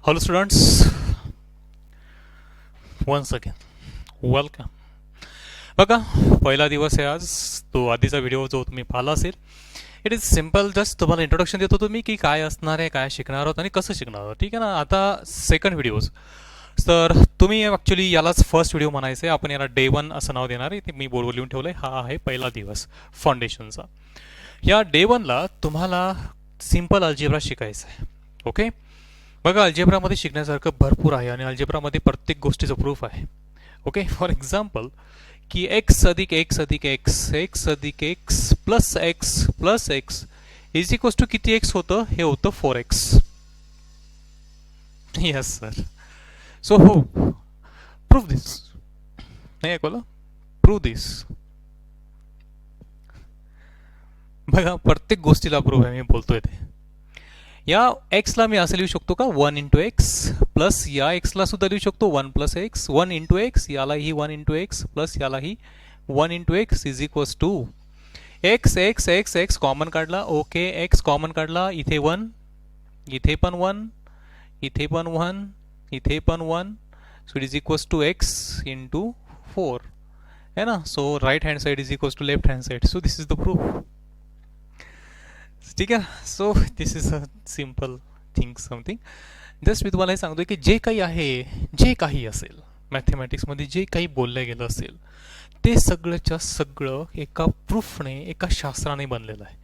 Hello students, once again welcome. बघा, पहिला दिवस आहे आज. तो आधीचा व्हिडिओ जो तुम्ही पाहिला असेल, इट इज सिम्पल. जस्ट तुम्हाला इंट्रोडक्शन देतो तुम्ही की काय असणार आहे, काय शिकणार आहोत आणि कसं शिकणार आहोत. ठीक आहे ना. आता सेकंड व्हिडिओज, तर तुम्ही ॲक्च्युली यालाच फर्स्ट व्हिडिओ म्हणायचं आहे. आपण याला डे 1 असं नाव देणार आहे. ते मी बोर्डवर लिहून ठेवलं आहे. हा आहे पहिला दिवस फाउंडेशनचा. या डे 1ला तुम्हाला सिम्पल अल्जेब्रा शिकायचं आहे. ओके. बघा, अल्जेब्रामध्ये शिकण्यासारखं भरपूर आहे आणि अल्जेब्रामध्ये प्रत्येक गोष्टीचं प्रूफ आहे. ओके. फॉर एक्झाम्पल की एक्स अधिक एक्स अधिक एक्स, एक्स अधिक X plus X is equals to किती एक्स होतं? हे होतं 4x. Yes sir. सो हो, प्रूफ दिस. नाही ऐकलं? Proof this. बघा, प्रत्येक गोष्टीला प्रूफ आहे. मी बोलतोय ते. या एक्सला मी असं लिहू शकतो का 1 इंटू एक्स, प्लस या एक्सला सुद्धा लिहू शकतो 1 प्लस एक्स, 1 इंटू एक्स, यालाही 1 इंटू एक्स, प्लस यालाही 1 into X is equals to X X X X common काढला. ओके, एक्स कॉमन काढला. इथे 1, इथे पण 1, इथे पण 1, इथे पण 1. So it is equals to x into 4 है ना. So right hand side is equals to left hand side. So this is the proof. ठीक आहे. So this is a simple thing something. Just मी तुम्हाला हे सांगतोय की जे काही आहे, जे काही असेल मॅथमॅटिक्समध्ये, जे काही बोललं गेलं असेल, ते सगळंच्या सगळं एका प्रूफने, एका शास्त्राने बनलेलं आहे.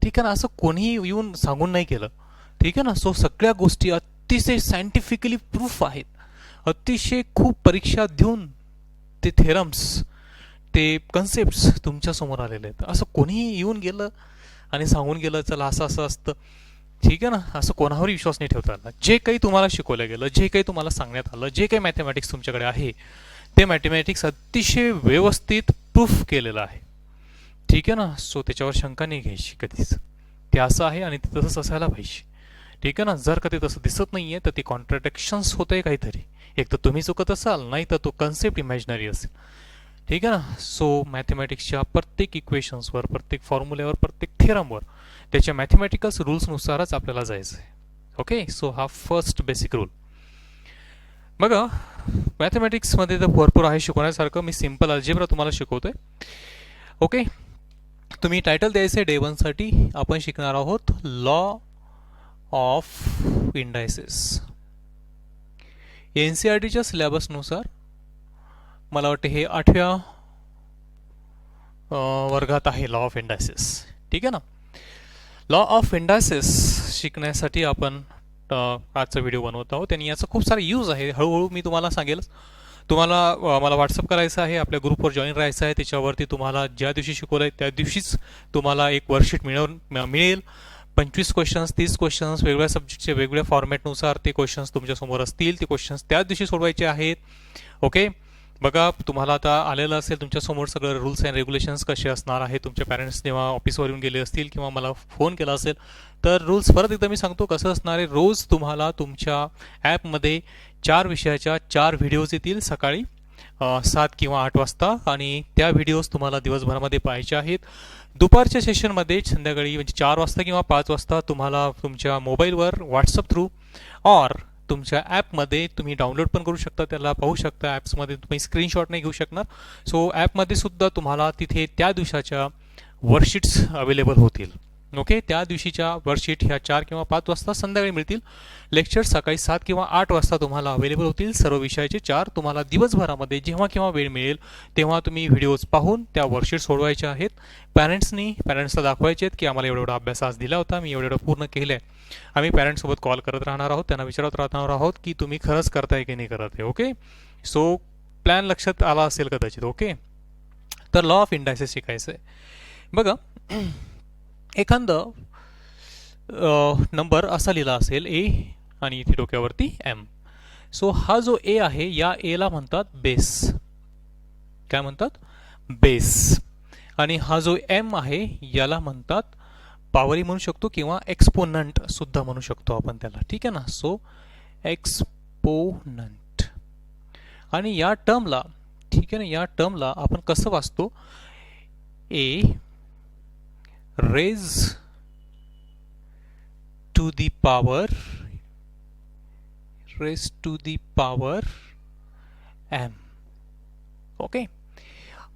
ठीक आहे ना. असं कोणीही येऊन सांगून नाही केलं. ठीक आहे ना. सो सगळ्या गोष्टी अतिशय सायंटिफिकली प्रूफ आहेत. अतिशय खूप परीक्षा देऊन ते थेरम्स, ते कन्सेप्ट्स तुमच्यासमोर आलेले आहेत. असं कोणीही येऊन गेलं आणि सांगून गेलं चला असं असं असतं, ठीक आहे ना, असं कोणावरही विश्वास नाही ठेवता आला. जे काही तुम्हाला शिकवलं गेलं, जे काही तुम्हाला सांगण्यात आलं, जे काही मॅथमॅटिक्स तुमच्याकडे आहे, ते मॅथमॅटिक्स अतिशय व्यवस्थित प्रूफ केलेलं आहे. ठीक आहे ना. सो त्याच्यावर शंका नाही घ्यायची कधीच. ते असं आहे आणि ते तसंच असायला पाहिजे. ठीक आहे ना. जर का ते तसं दिसत नाही आहे तर ते कॉन्ट्रडिक्शन्स होत आहे काहीतरी. एक तर तुम्ही चुकत असाल, नाही तर तो कन्सेप्ट इमॅजिनरी असेल. ठीक आहे ना. सो मॅथमॅटिक्सच्या प्रत्येक इक्वेशन्सवर, प्रत्येक फॉर्म्युल्यावर, प्रत्येक थेरमवर त्याच्या मॅथमॅटिकल्स रूल्सनुसारच आपल्याला जायचं आहे. ओके. सो हा फर्स्ट बेसिक रूल. बघा, मॅथमॅटिक्समध्ये तर भरपूर आहे शिकवण्यासारखं. मी सिम्पल अल्जेब्रा तुम्हाला शिकवतोय. ओके. तुम्ही टायटल द्यायचं आहे डे 1साठी. आपण शिकणार आहोत लॉ ऑफ इंडायसेस. NCERTच्या सिलेबसनुसार मला वाटतं हे 8व्या वर्गात आहे लॉ ऑफ इंडायसेस. ठीक आहे ना. लॉ ऑफ इंडायसेस शिकण्यासाठी आपण आजचा व्हिडिओ बनवत आहोत आणि याचा खूप सारा यूज आहे. हळूहळू मी तुम्हाला सांगेल. तुम्हाला मला व्हॉट्सअप करायचं आहे, आपल्या ग्रुपवर जॉईन राहायचं आहे. त्याच्यावरती तुम्हाला ज्या दिवशी शिकवलं आहे त्या दिवशीच तुम्हाला एक वर्कशीट मिळेल. 25 क्वेश्चन्स, 30 क्वेश्चन्स, वेगवेगळ्या सब्जेक्टचे वेगवेगळ्या फॉर्मॅटनुसार ते क्वेश्चन्स तुमच्यासमोर असतील. ते क्वेश्चन्स त्याच दिवशी सोडवायचे आहेत. ओके. बघा, तुम्हाला आता आलेलं असेल तुमच्यासमोर सगळं रूल्स अँड रेग्युलेशन्स कसे असणार आहे. तुमच्या पॅरेंट्स जेव्हा ऑफिसवर येऊन गेले असतील किंवा मला फोन केला असेल तर रूल्स परत एकदा मी सांगतो कसं असणार आहे. रोज तुम्हाला तुमच्या ॲपमध्ये 4 विषयाच्या 4 व्हिडिओज येतील सकाळी 7 किंवा 8 वाजता आणि त्या व्हिडिओज तुम्हाला दिवसभरामध्ये पाहायचे आहेत. दुपारच्या सेशनमध्ये संध्याकाळी म्हणजे 4 वाजता किंवा 5 वाजता तुम्हाला तुमच्या मोबाईलवर व्हॉट्सअप थ्रू ऑर तुमच्या ॲपमध्ये तुम्ही डाउनलोड पण करू शकता, त्याला पाहू शकता. ॲप्समध्ये तुम्ही स्क्रीनशॉट नाही घेऊ शकणार. सो ॲपमध्ये सुद्धा तुम्हाला तिथे त्या दिवसाच्या वर्कशीट्स अवेलेबल होतील. ओके. त्या दिवशीच्या वर्कशीट ह्या 4 किंवा 5 वाजता संध्याकाळी मिळतील. लेक्चर सकाळी 7 किंवा 8 वाजता तुम्हाला अवेलेबल होतील. सर्व विषयाचे 4 तुम्हाला दिवसभरामध्ये जेव्हा केव्हा वेळ मिळेल तेव्हा तुम्ही व्हिडिओज पाहून त्या वर्कशीट सोडवायच्या आहेत. पॅरेंट्सला दाखवायचे आहेत की आम्हाला एवढा एवढा अभ्यास आज दिला होता, मी एवढं एवढं पूर्ण केलं आहे. आम्ही पॅरेंट्ससोबत कॉल करत राहणार आहोत, त्यांना विचारत राहणार आहोत की तुम्ही खरंच करताय की नाही करत आहे. ओके. सो प्लॅन लक्षात आला असेल कदाचित. ओके. तर लॉ ऑफ इंडायसेस शिकायचं आहे. बघा, एखादं नंबर असा लिहिला असेल ए आणि इथे डोक्यावरती एम. सो हा जो ए आहे या एला म्हणतात बेस. काय म्हणतात? बेस. आणि हा जो एम आहे याला म्हणतात पॉवरी म्हणू शकतो किंवा एक्सपोनंट सुद्धा म्हणू शकतो आपण त्याला. ठीक आहे ना. So exponent. आणि या टर्मला, ठीक आहे ना, या टर्मला आपण कसं वाचतो? A raised to the power raised to the power m. Okay,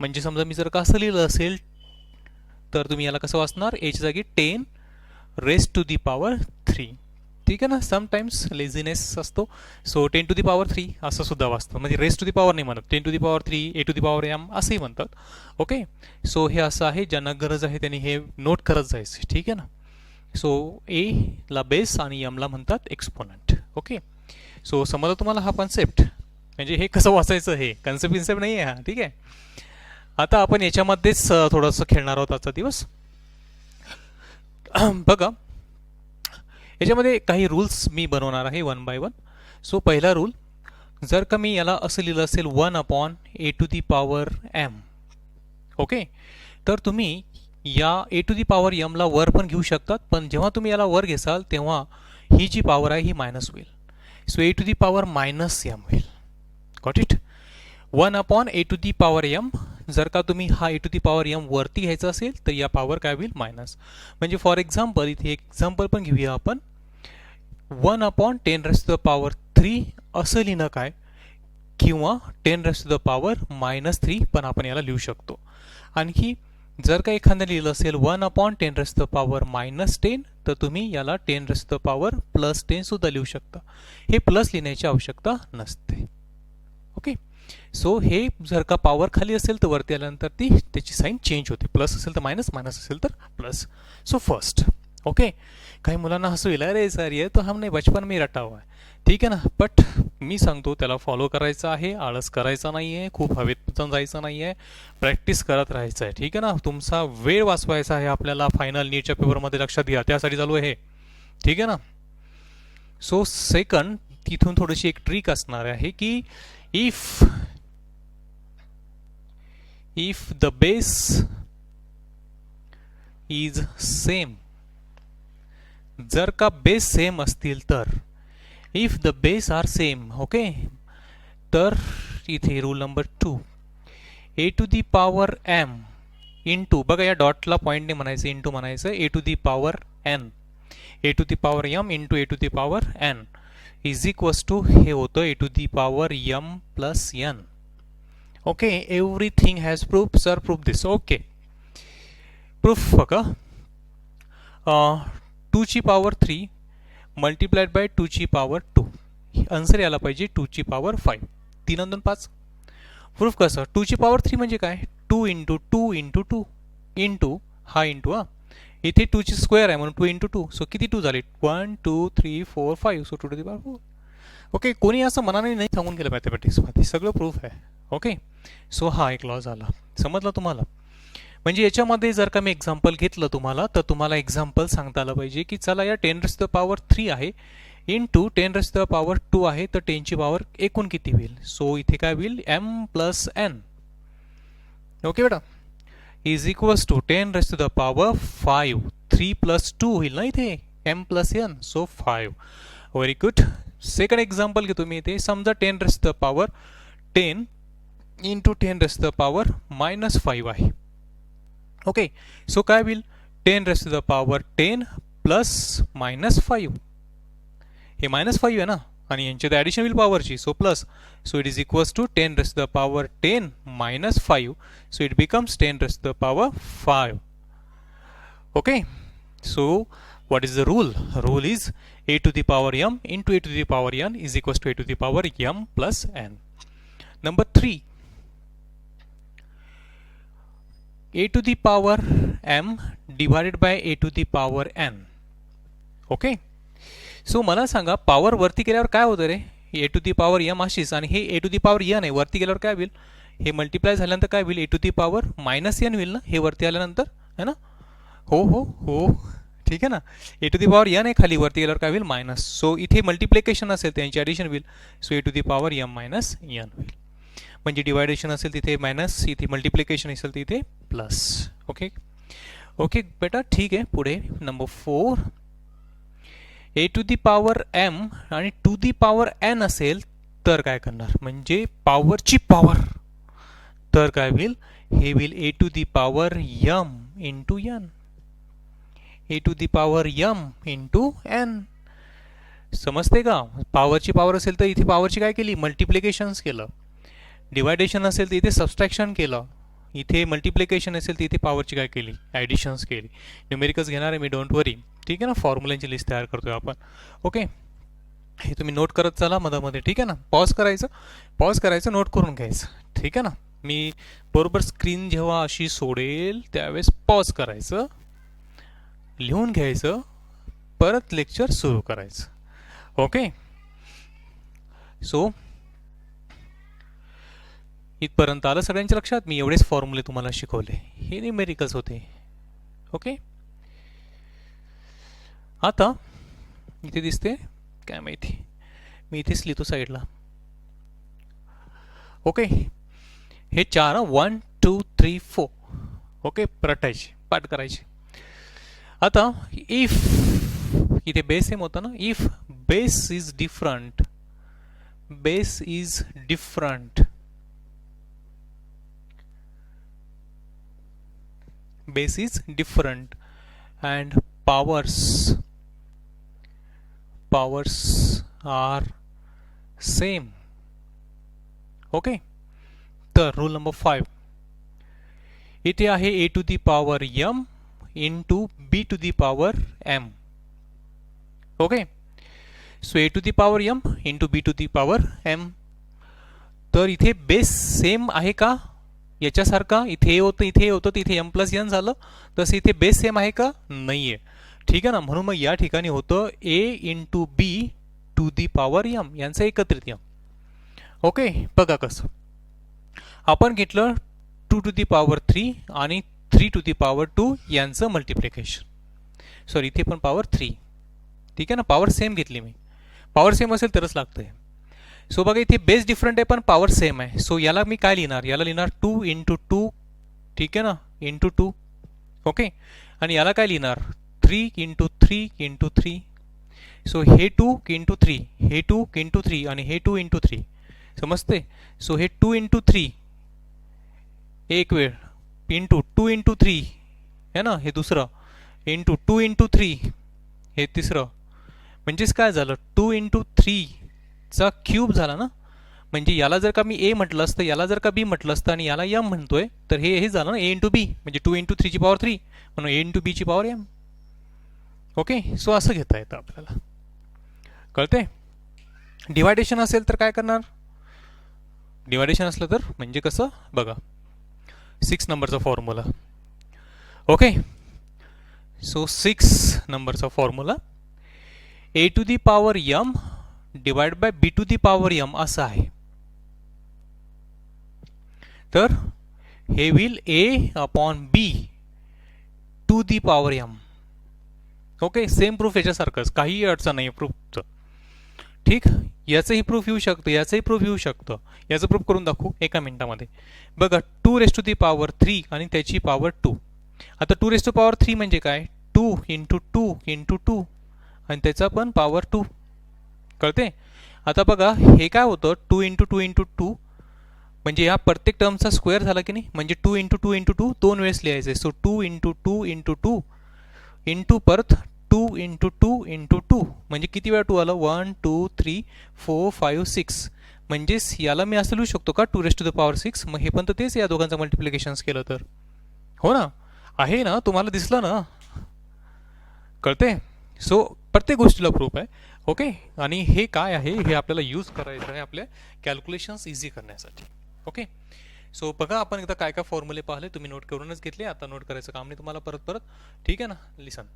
म्हणजे समजा मी जर का असं लिहिलं असेल तर तुम्ही याला कसं वाचणार, एच्या जागी 10 रेस्ट टू दी पॉवर 3. ठीक आहे ना, समटाइम्स लेझीनेस असतो, सो 10 टू दी पॉवर 3 असं सुद्धा वाचतं, म्हणजे रेस्ट टू दी पॉवर नाही म्हणत, 10 to the power 3 A to the power m असंही म्हणतात. ओके, सो हे असं आहे, ज्यांना गरज आहे त्यांनी हे नोट करत जायचं. ठीक आहे ना. सो ए ला बेस आणि m ला म्हणतात एक्सपोनंट. ओके, सो समजा तुम्हाला हा कॉन्सेप्ट, म्हणजे हे कसं वाचायचं, हे कन्सेप्ट नाही आहे हा. ठीक आहे, आता आपण याच्यामध्येच थोडंसं खेळणार आहोत आजचा दिवस. बघा, याच्यामध्ये काही रूल्स मी बनवणार आहे 1 बाय 1. सो पहिला रूल, जर का मी याला असं लिहिलं असेल 1/a to the power m. Okay, तर तुम्ही या a to the power m ला वर पण घेऊ शकतात, पण जेव्हा तुम्ही याला वर घेसाल तेव्हा ही जी पॉवर आहे ही मायनस होईल. So a to the power minus m होईल. Got it. 1/a to the power m, जर का तुम्ही हा a to the power m वरती घ्यायचा असेल तर या पॉवर काय होईल, मायनस. म्हणजे फॉर एक्झाम्पल इथे एक्झाम्पल पण घेऊया आपण, 1/10 रेस्ट टू द पॉवर 3 असं लिहिणं काय, किंवा 10 रेस्ट टू द पॉवर -3 पण आपण याला लिहू शकतो. आणखी जर का एखाद्या लिहिलं असेल 1/10 रेस्ट टू द पॉवर -10, तर तुम्ही याला 10 रेस्ट टू द पॉवर +10 सुद्धा लिहू शकता. हे प्लस लिहिण्याची आवश्यकता नसते. ओके, सो हे जर का पॉवर खाली असेल तर वरती आल्यानंतर त्याची साईन चेंज होते, प्लस असेल तर मायनस, मायनस असेल तर प्लस. सो फर्स्ट, ओके, काही मुलांना हसू येईल, अरे सर ये तो हमने बचपन में रटा हुआ है. ठीक आहे ना, बट मी सांगतो त्याला फॉलो करायचं आहे, आळस करायचा नाही आहे, खूप हवेत जायचं नाही आहे, प्रॅक्टिस करत राहायचं आहे. ठीक आहे ना, तुमचा वेळ वाचवायचा आहे आपल्याला फायनल नीटच्या पेपरमध्ये, लक्षात घ्या, त्यासाठी चालू आहे. ठीक आहे ना. सो सेकंड, तिथून थोडीशी एक ट्रिक असणार आहे की if the base is same, जर का बेस सेम असतील तर, if the base are same, okay, तर इथे rule number 2, a to the power m into, बघा या डॉटला पॉईंटने म्हणायचं, इंटू म्हणायचं, a to the power n, a to the power m into a to the power n is equals to, हे होतं a to the power m plus n. Okay, everything has proof, sir proof this. Okay, proof बघा, 2 ची power 3 multiplied by 2 ची power 2, answer यायला पाहिजे 2 ची power 5. 3 आणि 2 5. Proof कसं, 2 ची पॉवर 3 म्हणजे काय, 2 इंटू 2 इंटू 2 इंटू हा इंटू हा, इथे 2 ची स्क्वेअर आहे म्हणून 2 इंटू 2, सो किती 2 झाले, 1 2 3 4 5, so 2 to the power 4. Okay, कोणी असं मनाने नाही सांगून केलं मॅथमॅटिक्समध्ये, सगळं प्रूफ आहे. ओके, सो हा एक लॉ झाला, समजला तुम्हाला. म्हणजे याच्यामध्ये जर का मी एक्झाम्पल घेतलं तुम्हाला, तर तुम्हाला एक्झाम्पल सांगता आलं पाहिजे की चला या 10 रेस्ट टू द पॉवर 3 आहे into 10 raised to the power 2 आहे, तर 10 ची पॉवर एकूण किती होईल. सो इथे काय होईल, m प्लस n. ओके बेटा, is equals to 10 raised to the power 5, 3 plus 2 होईल ना इथे, m plus n, so 5. Very good. Second example घेतो मी इथे, समजा 10 raised to the power 10 into 10 raised to the power -5 आहे. ओके, सो काय होईल, 10 raised to the power 10 plus -5, हे -5 आहे ना, आणि यांच्यात ॲडिशन होईल पॉवरची, so plus, so it is equals to 10 raised to the power 10 -5, so it becomes 10 raised to the power 5. Okay, so what is the rule? Rule is a to the power m into a to the power n is equals to a to the power m plus n. Number 3, a to the power m divided by a to the power n. Okay, so मला सांगा power वरती गेल्यावर काय होतं रे, a to the power m अशीच, आणि हे a to the power n आहे, वरती गेल्यावर काय होईल, हे मल्टिप्लाय झाल्यानंतर काय होईल, a to the power -n होईल ना, हे वरती आल्यानंतर है ना. हो हो हो, ठीक आहे ना, ए टू दी पॉवर n आहे, खाली वरती गेल्यावर काय होईल, मायनस. सो इथे मल्टिप्लिकेशन असेल त्यांची ॲडिशन होईल, so A to the power m minus n होईल. म्हणजे डिवायडेशन असेल तिथे मायनस, इथे मल्टिप्लिकेशन असेल तिथे प्लस. ओके ओके बेटा, ठीक आहे. पुढे number 4, A to the power m आणि टू दी पॉवर n असेल तर काय करणार, म्हणजे पॉवरची पॉवर, तर काय होईल, हे होईल a to the power m into n, a to the power m into n. समजते का? पॉवरची पॉवर असेल तर इथे पॉवरची काय केली? मल्टिप्लिकेशन्स केलं. डिवायडेशन असेल तर इथे सबस्ट्रॅक्शन केलं. इथे मल्टिप्लिकेशन असेल तर इथे पॉवरची काय केली? ॲडिशन्स केली. न्यूमेरिकल्स घेणार आहे मी, डोंट वरी. ठीक आहे ना? फॉर्म्युलांची लिस्ट तयार करतोय आपण. ओके, हे तुम्ही नोट करत चला मधामध्ये. ठीक आहे ना? पॉज करायचं, नोट करून घ्यायचं. ठीक आहे ना? मी बरोबर स्क्रीन जेव्हा अशी सोडेल त्यावेळेस पॉज करायचं, लिहून घ्यायचं, परत लेक्चर सुरू करायचं. ओके, सो इथपर्यंत आलं सगळ्यांच्या लक्षात? मी एवढेच फॉर्म्युले तुम्हाला शिकवले, हे न्यूमेरिकल्स होते. ओके, आता इथे दिसते काय माहिती, मी इथेच लिहितो साईडला. ओके, हे 4 1 2 3 4. ओके, रटायचे, पाठ करायचे. आता इफ इथे बेस सेम होता ना, if base is different base is different and powers are same. Okay, तर रूल नंबर 5 इथे आहे a to the power m into b to the power m. Okay, so a to the power m into b to the power m. तर इथे base same आहे का? याच्यासारखा इथे होतं, इथे होतं, तिथे एम प्लस एन झालं. तसं इथे बेस सेम आहे का? नाही आहे. ठीक आहे ना? म्हणून मग या ठिकाणी होतं a into b to the power m, यांचं एकत्रित एम. ओके, बघा कसं आपण घेतलं 2 टू दी पॉवर 3 आणि 3 टू दी पॉवर 2 यांचं मल्टिप्लिकेशन. सॉरी, इथे पण पॉवर 3. ठीक आहे ना? पॉवर सेम घेतली मी. पॉवर सेम असेल तरच लागतंय. सो बघा इथे बेस डिफरंट आहे पण पॉवर सेम आहे. सो याला मी काय लिहिणार? याला लिहिणार 2 इंटू 2. ठीक आहे ना? इंटू 2. ओके, आणि याला काय लिहिणार? 3 इंटू 3 इंटू 3. सो हे 2 इंटू 3, हे 2 इंटू 3 आणि हे 2 इंटू 3. समजते? सो हे 2 इंटू 3 एक वेळ, इंटू 2 इंटू 3 है ना, हे दुसरं, इंटू 2 इंटू 3 हे तिसरं. म्हणजेच काय झालं? 2 इंटू 3 चा क्यूब झाला ना. म्हणजे याला जर का मी ए म्हटलं असतं, याला जर का बी म्हटलं असतं आणि याला एम म्हणतोय, तर हे झालं ना ए इंटू बी, म्हणजे 2 इंटू 3 ची पॉवर 3 म्हणून ए इंटू बी ची पॉवर एम. ओके, सो असं घेता येतं आपल्याला. कळते? डिवायडेशन असेल तर काय करणार? डिवायडेशन असलं तर म्हणजे कसं बघा, 6 नंबरचा फॉर्म्युला. ओके, सो 6 नंबरचा formula a to the power m divide by b to the power m असं आहे. तर हे will a upon b to the power m. Okay, same proof याच्यासारखंच, काही अडचण नाही प्रूफचं. ठीक, याचंही प्रूफ येऊ शकतं, याचंही प्रूफ येऊ शकतं. याचं प्रूफ करून दाखवू एका मिनिटामध्ये. बघा 2 रेस टू दी पॉवर 3 आणि त्याची पॉवर 2. आता 2 रेस टू पॉवर 3 म्हणजे काय? 2 इंटू 2 इंटू 2 आणि त्याचा पण पॉवर 2. कळते? आता बघा हे काय होतं? 2 इंटू 2 इंटू 2 म्हणजे या प्रत्येक टर्मचा स्क्वेअर झाला की नाही, म्हणजे 2 इंटू 2 इंटू 2 दोन वेळेस लिहायचे. सो 2 इंटू 2 इंटू 2 इंटू परत 2 इंटू 2 इंटू 2 म्हणजे किती वेळा 2 आलं? 1 2 3 4 5 6. म्हणजेच याला मी असं लिहू शकतो का 2 रेस टू द पॉवर 6. मग हे पण तर तेच, या दोघांचं मल्टिप्लिकेशन्स केलं तर. हो ना? आहे ना? तुम्हाला दिसलं ना? कळते? सो प्रत्येक गोष्टीला प्रूफ आहे. ओके, आणि हे काय आहे? हे आपल्याला यूज करायचं आहे आपल्या कॅल्क्युलेशन्स इझी करण्यासाठी. ओके, सो बघा आपण एकदा काय काय फॉर्म्युले पाहिले, तुम्ही नोट करूनच घेतले, आता नोट करायचं काम नाही तुम्हाला परत परत. ठीक आहे ना? लिसन,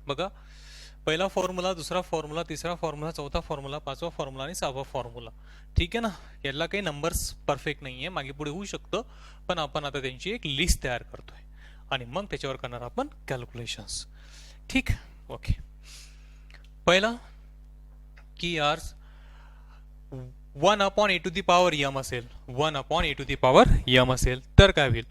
बघा पहिला फॉर्म्युला, दुसरा फॉर्म्युला, तिसरा फॉर्म्युला, चौथा फॉर्म्युला, पाचवा फॉर्म्युला आणि सहावा फॉर्म्युला. ठीक आहे ना? याला काही नंबर्स परफेक्ट नाही आहे, मागे पुढे होऊ शकतं, पण आपण आता त्यांची एक लिस्ट तयार करतोय आणि मग त्याच्यावर करणार आपण कॅल्क्युलेशन्स. ठीक, ओके. पहिला की यार 1 upon a to the power m असेल, 1 upon a to the power m असेल तर काय होईल?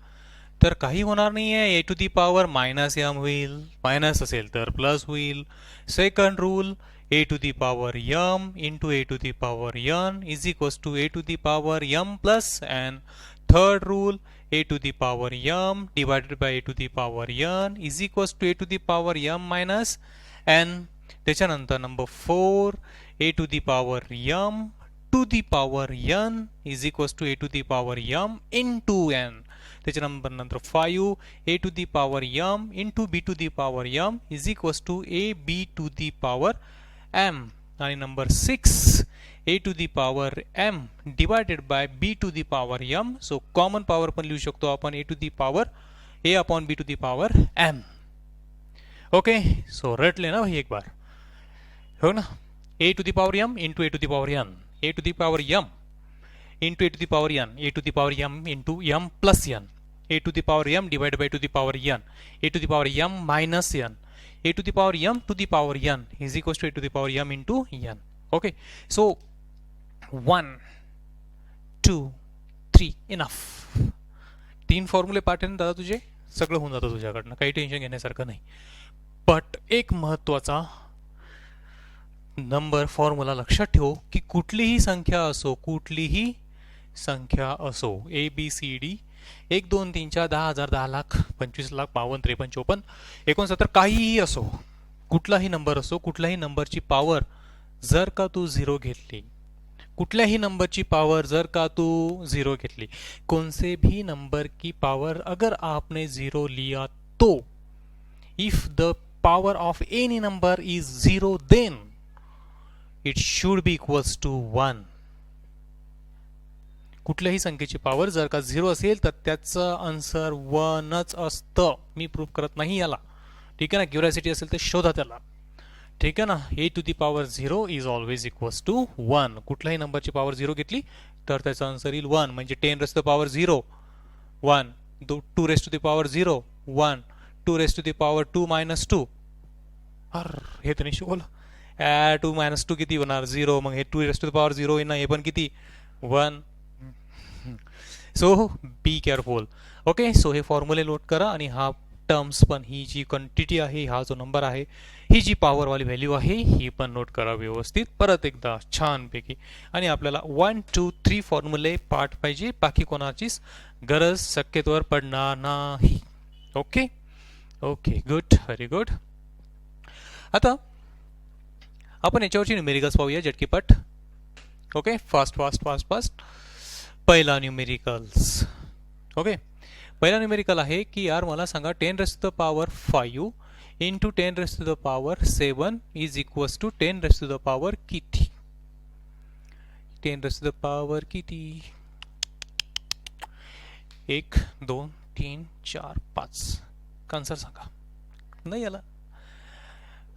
तर काही होणार नाही आहे, a to the power minus m होईल, मायनस असेल तर प्लस होईल. Second rule, a to the power m into a to the power n is equals to a to the power m plus n. Third rule, a to the power m divided by a to the power n is equals to a to the power m minus n. त्याच्यानंतर number 4 a to the power m to the power n is equals to a to the power m into n. त्याच्यानंतर नंतर 5 a to the power m into b to the power m is equals to a b to the power m. आणि number 6 a to the power m divided by b to the power m. So common power पण लिहू शकतो आपण a to the power a upon b to the power m. Okay, so रट लेना भाई एक बार, हो ना. a to the power m into a to the power n, a to the power m into a to the power n, a to the power m into m plus n, a to the power m divide by to the power n, a to the power m minus n, a to the power m to the power n is equal to a to the power m into n. Okay, so 1 2 3 enough. 3 फॉर्म्युले पाठ आहे ना दादा तुझे, सगळं होऊन जातं तुझ्याकडनं, काही टेन्शन घेण्यासारखं नाही. बट एक महत्वाचा नंबर फॉर्म्युला लक्षात ठेव की कुठलीही संख्या असो ए बी सी डी 1 2 3 4 10,000 10,00,000 25,00,000 52 53 54 69 काहीही असो, कुठलाही नंबर असो, कुठल्याही नंबरची पॉवर जर का तू 0 घेतली, कुठल्याही नंबरची पावर जर का तू 0 घेतली, कौन से भी नंबर की पावर अगर आपने 0 लिया तो if the power of any number is 0 then it should be equals to 1. कुठल्याही संख्येची पावर जर का 0 असेल तर त्याचं आन्सर 1च असतं. मी प्रूव्ह करत नाही याला, ठीक आहे ना. क्युरियोसिटी असेल तर शोधा त्याला, ठीक आहे ना. a to the power 0 is always equals to 1. कुठल्याही नंबरची पॉवर 0 घेतली तर त्याचा आन्सर येईल 1. म्हणजे 10 race to the power 0 1, 2 raised to the power 0 1, 2 raised to the power 2 minus 2. हे तर नाही शिकवलं. 2 मायनस 2 किती होणार 0. मग हे 2 रेस टू द पॉवर 0 येणार, हे पण किती 1. So be careful. Okay, so हे फॉर्म्युले नोट करा. आणि हा टर्म्स पण, ही जी क्वांटिटी आहे, हा जो नंबर आहे, ही जी पॉवरवाली व्हॅल्यू आहे, ही पण नोट करा व्यवस्थित परत एकदा छानपैकी. आणि आपल्याला 1 2 3 फॉर्म्युले पाठ पाहिजे, बाकी कोणाचीच गरज शक्यतोवर पडणार नाही. Okay okay, good, very good. आता आपण याच्यावरची न्यूमेरिकल्स पाहूया झटकीपट. Okay, fast fast fast fast. पहिला न्यूमेरिकल्स. ओके, पहिला न्यूमेरिकल आहे की यार मला सांगा 10 race to the power 5 into 10 race to the power 7 is equals to 10 race to the power किती. 10 रेस टू द पॉवर किती. 1 2 3 4 5. आन्सर सांगा. नाही आला.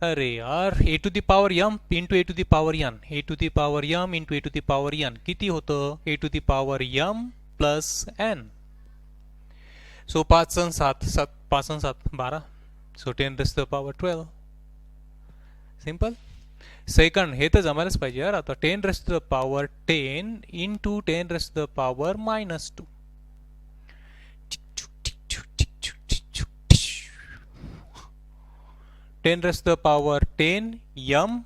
अरे यार, a to the power m into a to the power n, a to the power m into a to the power n किती होतं. a to the power m plus n. So 5 आणि 7 7 5 आणि 7 12. So 10 race to the power 12. Simple. Second, हे तर जमायलाच पाहिजे यार. आता 10 race to the power 10 into 10 race to the power minus 2. 10 race to the power 10 m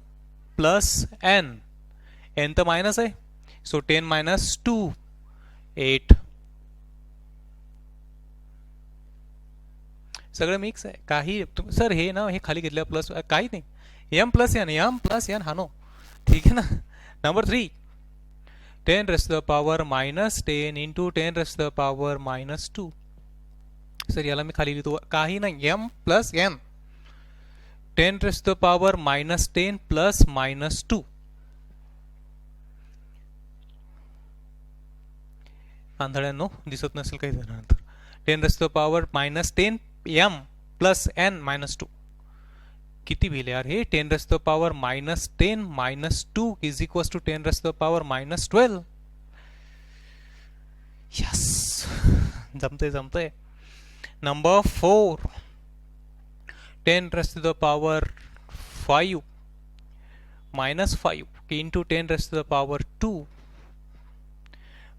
plus n. n तर minus आहे, सो 10 मायनस 2 8. सगळं मिक्स आहे. काही सर हे ना, हे खाली घेतल्या प्लस काही नाही. m प्लस n हा नो, ठीक आहे ना. Number 3 10 race to the power minus 10 into 10 race to the power minus 2. Sir याला मी खाली लिहितो, काही नाही, m plus n. 10 race to the power minus 10 plus minus 2. आंधळ्यांनो दिसत नसेल काही जणांनंतर. 10 race to the power minus 10 m plus n minus 2 किती होईल यार हे. 10 race to the power minus 10 minus 2 is equals to 10 race to the power minus 12. Yes, जमतंय जमतंय. Number 4 10 race to the power 5 minus 5 into 10 race to the power 2.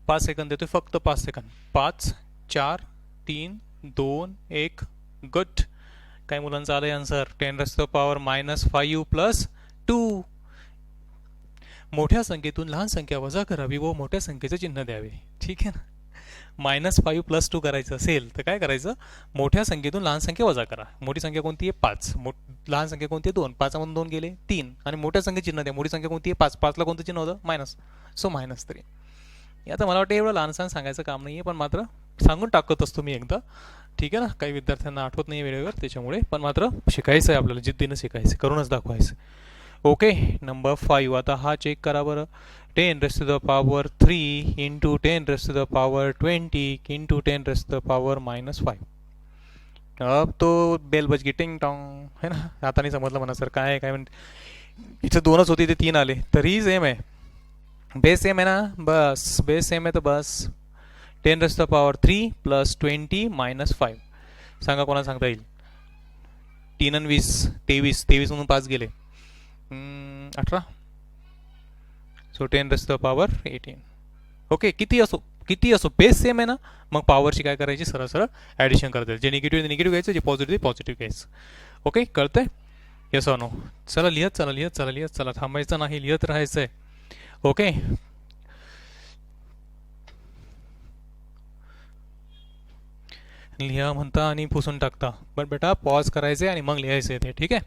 5 सेकंद देतोय फक्त, 5 second. 5 4 3 2 1. Good. काही मुलांचं आलंय answer 10 race to the power minus 5 plus 2. मोठ्या संख्येतून लहान संख्या वजा करावी व मोठ्या संख्येचे चिन्ह द्यावे, ठीक आहे ना. -5 + 2 करायचं असेल तर काय करायचं, मोठ्या संख्येतून लहान संख्या वजा करा. मोठी संख्या कोणती आहे 5, लहान संख्या कोणती आहे 2, 5 मधून 2 गेले 3 आणि मोठ्या संख्येत चिन्ह द्या. मोठी संख्या कोणती आहे 5, 5 ला कोणतं चिन्ह होतं मायनस, सो -3. आता मला वाटतं एवढं लहानसहान सांगायचं काम नाही आहे, पण मात्र सांगून टाकत असतो मी एकदा, ठीक आहे ना. काही विद्यार्थ्यांना आठवत नाही वेळेवर त्याच्यामुळे, पण मात्र शिकायचं आहे आपल्याला, जिद्दीनं शिकायचं, करूनच दाखवायचं. Okay, number 5. आता हा चेक करा बरं. 10⁻³ इंटू 10⁻20 इंटू 10⁻⁻5. अब तो बेल बज गई टिंग टॉंग, है ना. आता नाही समजलं म्हणा सर काय आहे काय म्हणते. इथं 2च होती, ते 3 आले, तरीही सेम आहे. बेस सेम आहे ना, बस बेस सेम आहे तर बस. 10⁻³ + 20 - 5. सांगा कोणाला सांगता येईल. 3 आणि 20 23, 23 म्हणून 5 गेले 18, सो 10⁻18. ओके, किती असो बेस सेम आहे ना, मग पॉवरची काय करायची, सरळ सरळ ॲडिशन करता येईल. जे निगेटिव्ह निगेटिव्ह घ्यायचं, जे पॉझिटिव्ह पॉझिटिव्ह घ्यायचं. ओके, कळतंय. Yes or no. चला लिहत चला थांबायचं नाही, लिहत राहायचं आहे. ओके, लिहा म्हणता आणि पुसून टाकता, पण बेटा पॉज करायचे आणि मग लिहायचं आहे ते, ठीक आहे.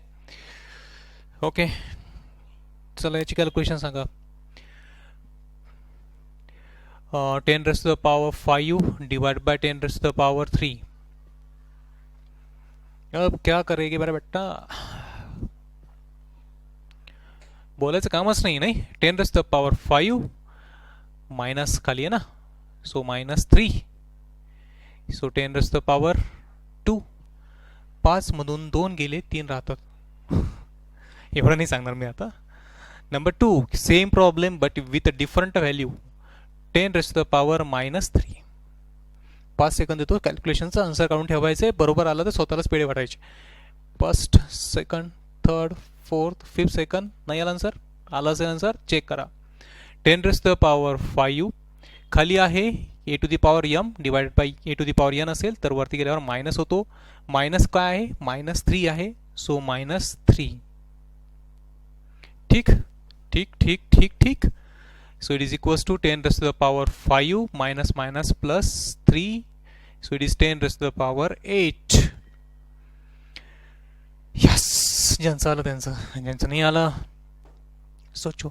ओके, चला याची कॅल्क्युलेशन सांगा. 10⁻5 डिवाइड बाय 10⁻3. अब क्या करेगी मेरा बेटा, बोलायचं कामच नाही. 10⁻5 मायनस खाली आहे ना, सो -3, सो 10⁻2. 5 मधून 2 गेले 3 राहतात. एवढं नाही सांगणार मी आता. Number 2, same problem but with a different value. 10⁻−3. 5 second देतो, कॅल्क्युलेशनचा आन्सर काढून ठेवायचं आहे. बरोबर आलं तर स्वतःलाच पेढे वाटायचे. First, second, third, fourth, 5th second. नाही आला आन्सर, आला असेल आन्सर चेक करा. 10⁻5 खाली आहे a⁻m डिवाइडेड बाय a⁻n असेल तर वरती गेल्यावर मायनस होतो. मायनस काय आहे, -3 आहे, सो -3. ठीक ठीक ठीक ठीक ठीक. So it is equals to 10⁻5 minus minus plus 3. So it is 10⁻8. Yes, ज्यांचं आलं त्यांचं, ज्यांचं नाही आलं सोचो.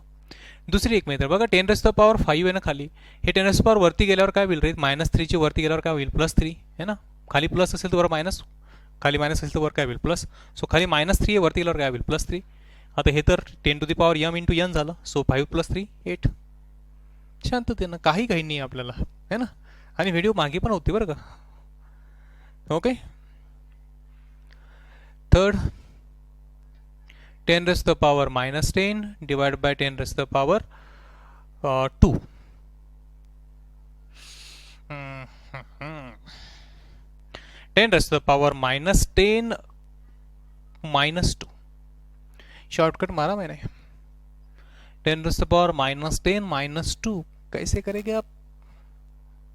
दुसरी एक मेथड बघा. 10⁻5 आहे ना खाली, हे 10⁻ वरती गेल्यावर काय होईल रे, -3 ची वरती गेल्यावर काय होईल +3 आहे ना. खाली प्लस असेल तर वर मायनस, खाली मायनस असेल तर वर काय होईल प्लस. सो खाली -3 आहे, वरती गेल्यावर काय होईल +3. आता हे तर 10⁻m × n झालं, सो 5 + 3 8. शांततेनं, काही नाही आपल्याला, है ना. आणि व्हिडिओ मागे पण होती बरं का. Okay, third 10⁻−10 divide by 10⁻2. 10⁻−10 -2. Shortcut मारा मैंने. 10⁻−10 -2 कैसे करेंगे आप,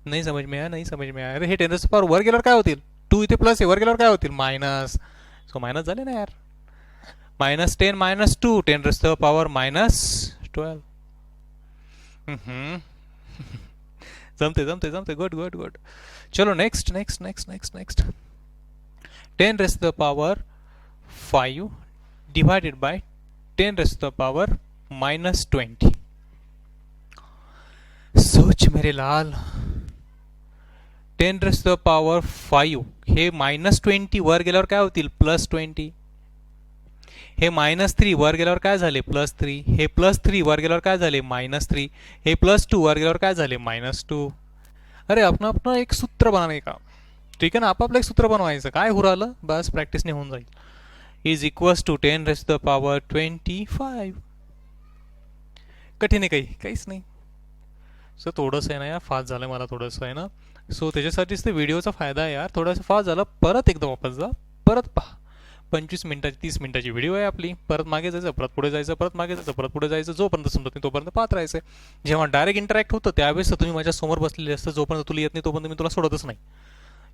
नहीं समझ में आया, नहीं समझ में आया. अरे हे 10⁻ वर गेल्यावर काय होतील, 2 इथे प्लस आहे, वर गेल्यावर काय होतील मायनस. सो मायनस झाले ना यार. -10 -2 10⁻−12. जमते जमते जमते, गुड गुड गुड. चलो next next next next next. 10⁻5 divided by 10⁻−20. सोच मेरे लाल. 10⁻5 हे -20 वर गेल्यावर काय होतील +20. हे -3 वर गेल्यावर काय झाले +3. हे +3 वर गेल्यावर काय झाले -3. हे +2 वर गेल्यावर काय झाले -2. अरे आपण आपण एक सूत्र बनाने का, ठीक है ना. आपापलं एक सूत्र बनवायचं, काय हुरालं बस प्रॅक्टिसने होऊन जाईल. Is equals to 10⁻25. कठीण आहे काहीच नाही. सो थोडंसं आहे ना यार, फास्ट झालं मला थोडंसं आहे ना. सो त्याच्यासाठीच ते व्हिडिओचा फायदा आहे यार. थोडंसं फास्ट झालं, परत एकदा वापस जा, परत पहा. 25 मिनिटाची 30 मिनिटाची व्हिडिओ आहे आपली. परत मागे जायचं, परत पुढे जायचं, परत मागे जायचं, परत पुढे जायचं, जोपर्यंत समजत नाही तोपर्यंत पाहत राहायचं. जेव्हा डायरेक्ट इंटरॅक्ट होतं त्यावेळेस तुम्ही माझ्या समोर बसलेले असतं, जोपर्यंत तुला येत नाही तोपर्यंत मी तुला सोडतच नाही,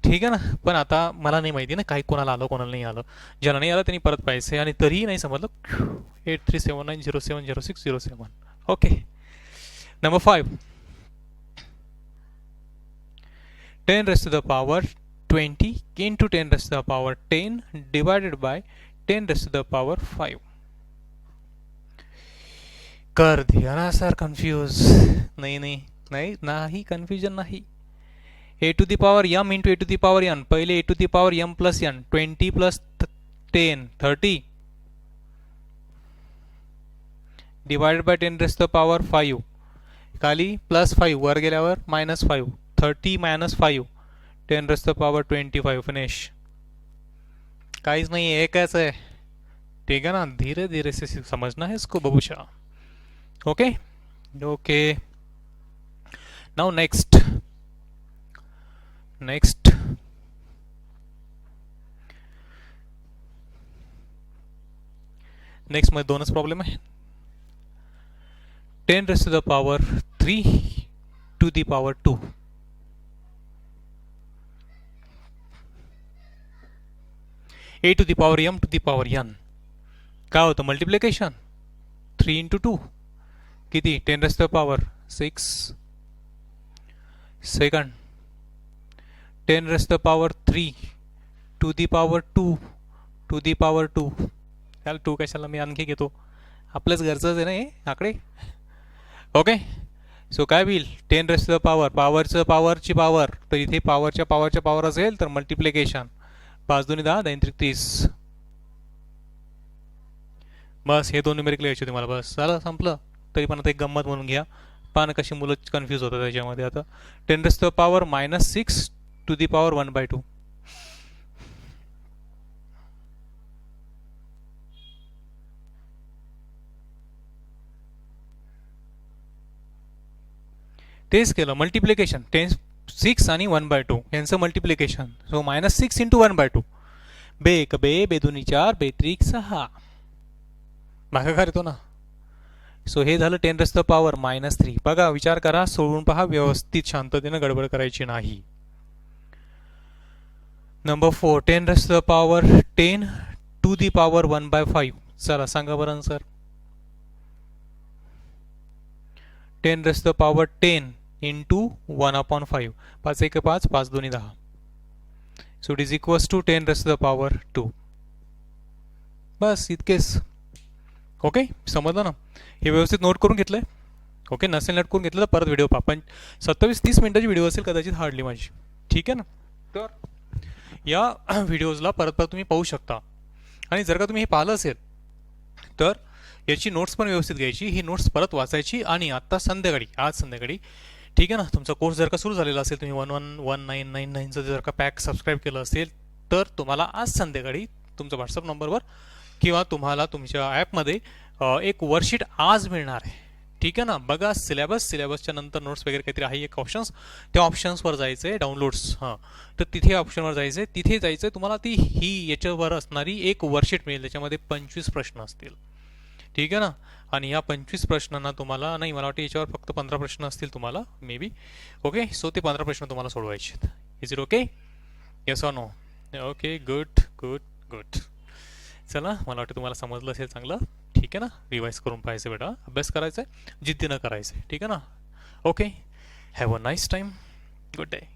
ठीक आहे ना. पण आता मला नाही माहिती ना काही कोणाला आलं कोणाला नाही आलं. ज्याला नाही आलं त्यांनी परत पाहिजे. आणि तरीही नाही समजलं 8379070607. Okay, number 5. 10 raised to the power 20 into 10 raised to the power 10 divided by 10 raised to the power 5. कर दिया ना सर कंफ्यूज. नहीं नहीं नहीं नाही कन्फ्युजन नाही. A to the power m into a to the power n. पहिले a to the power m plus n. 20 plus 10 30 divided by 10 raise the power 5. खाली plus 5 वर गेल्यावर minus 5. 30 minus 5 10 raise the power 25. Finish. काहीच नाही एकच आहे. ठीक है ना. धीरे धीरे से समझना है इसको बबूशा. Okay okay. Now next next next मध्ये दोनच प्रॉब्लेम आहे. 10 raised to the power 3 to the power 2. A to the power m to the power n. काय होतं मल्टिप्लिकेशन. 3 into 2 किती 10 raised to the power 6. Second 10 raised to the power 3 to the power 2 to the power 2. त्याला 2 कशाला मी आणखी घेतो. आपल्याच घरचंच आहे ना हे आकडे. ओके. सो काय होईल 10 रेस टू द पॉवर. पॉवरची पॉवर. तर इथे पॉवरच्या पॉवर असेल तर मल्टिप्लिकेशन. 5 2 10 10 3 30. बस हे दोन न्यूमेरिकल यायचे तुम्हाला. बस झालं संपलं. तरी पण आता एक गंमत म्हणून घ्या. पान कशी मुलं कन्फ्यूज होतात त्याच्यामध्ये. आता 10 race to the power -6 to the power 1/2. तेच केलं मल्टिप्लिकेशन. 6 आणि 1/2 यांचं मल्टिप्लिकेशन. So -6 into 1/2. बे एक बे 2 2 4 2 3 6. भागाकार येतो ना. सो हे झालं 10 रेस टू द पॉवर -3. बघा विचार करा. सोडून पहा व्यवस्थित शांततेने गडबड करायची नाही. Number 4 10 race to the power 10 to the power 1/5. चला सांगा बरं sir. 10 race to the power 10 into 1/5. 5 1 5 5 2 10. So it is equals to 10 raised to the power 2. बस इतकेच. ओके समजलं ना. हे व्यवस्थित नोट करून घेतलंय. ओके नसेल नोट करून घेतलं तर परत व्हिडिओ पहा. पण 27-30 मिनिटाची व्हिडिओ असेल कदाचित हार्डली माझी. ठीक आहे ना. तर या व्हिडिओजला परत परत तुम्ही पाहू शकता. आणि जर का तुम्ही हे पाहिलं असेल तर याची नोट्स पण व्यवस्थित घ्यायची. ही नोट्स परत वाचायची. आणि आता संध्याकाळी आज संध्याकाळी ठीक आहे ना. तुमचा कोर्स जर का सुरू झालेला असेल तुम्ही 111999चं जर का पॅक सबस्क्राईब केलं असेल तर तुम्हाला आज संध्याकाळी तुमच्या व्हॉट्सअप नंबरवर किंवा तुम्हाला तुमच्या ॲपमध्ये एक वर्कशीट आज मिळणार आहे. ठीक आहे ना. बघा सिलेबसच्या नंतर नोट्स वगैरे काहीतरी आहे एक ऑप्शन्स. त्या ऑप्शन्सवर जायचं आहे. डाउनलोड्स हां तर तिथे ऑप्शनवर जायचं आहे. तिथे जायचं आहे. तुम्हाला ती ही याच्यावर असणारी एक वर्कशीट मिळेल. त्याच्यामध्ये 25 प्रश्न असतील. ठीक आहे ना. आणि या 25 प्रश्नांना तुम्हाला नाही मला वाटतं याच्यावर फक्त 15 प्रश्न असतील तुम्हाला मे बी. ओके सो ते 15 प्रश्न तुम्हाला सोडवायचे आहेत. Is it okay. Yes or no. Okay good good good. चला मला वाटतं तुम्हाला समजलं असेल चांगलं. ठीक आहे ना. रिवाइज करून पाहायचं बेटा. अभ्यास करायचा आहे. जिद्दीनं करायचं आहे. ठीक आहे ना. Okay have a nice time. Good day.